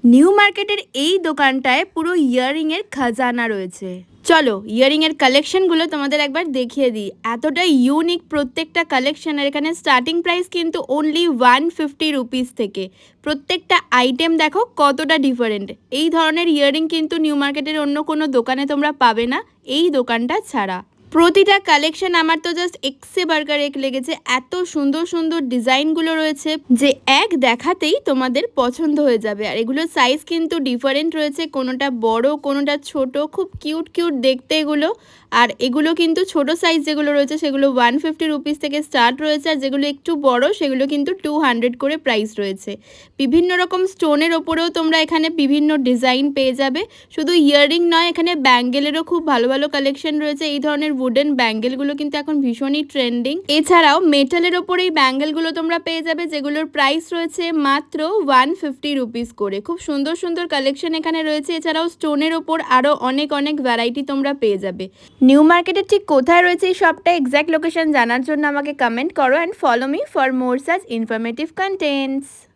New মার্কেটের এই দোকানটায় পুরো ইয়াররিং এর খাজানা রয়েছে। চলো ইয়াররিং এর কালেকশনগুলো তোমাদের একবার দেখিয়ে দিই। এতটা ইউনিক প্রত্যেকটা কালেকশন। আর এখানে স্টার্টিং প্রাইস কিন্তু অনলি 150 রুপিস থেকে। প্রত্যেকটা আইটেম দেখো কতটা ডিফারেন্ট। এই ধরনের ইয়াররিং কিন্তু নিউ মার্কেটের অন্য কোনো দোকানে তোমরা পাবে না, এই দোকানটা ছাড়া। প্রতিটা কালেকশন আমার তো জাস্ট এক্সে বার্গার এক লেগেছে। এত সুন্দর সুন্দর ডিজাইনগুলো রয়েছে যে এক দেখাতেই তোমাদের পছন্দ হয়ে যাবে। আর এগুলোর সাইজ কিন্তু ডিফারেন্ট রয়েছে, কোনোটা বড় কোনোটা ছোট, খুব কিউট কিউট দেখতে এগুলো। আর এগুলো কিন্তু ছোট সাইজ যেগুলো রয়েছে সেগুলো 150 রুপিস থেকে স্টার্ট রয়েছে, আর যেগুলো একটু বড় সেগুলো কিন্তু 200 করে প্রাইস রয়েছে। বিভিন্ন রকম স্টোনের ওপরেও তোমরা এখানে বিভিন্ন ডিজাইন পেয়ে যাবে। শুধু ইয়াররিং নয়, এখানে ব্যাঙ্গেলেরও খুব ভালো ভালো কালেকশন রয়েছে। এই ধরনের উডেন ব্যাঙ্গেলগুলো কিন্তু এখন ভীষণই ট্রেন্ডিং। এছাড়াও মেটালের ওপর এই ব্যাঙ্গেলগুলো তোমরা পেয়ে যাবে, যেগুলোর প্রাইস রয়েছে মাত্র 150 রুপিস করে। খুব সুন্দর সুন্দর কালেকশন এখানে রয়েছে। এছাড়াও স্টোনের ওপর আরও অনেক অনেক ভ্যারাইটি তোমরা পেয়ে যাবে। নিউ মার্কেটের ঠিক কোথায় রয়েছে এই শপটা, এক্স্যাক্ট লোকেশন জানার জন্য আমাকে কমেন্ট করো and follow me for more such informative contents.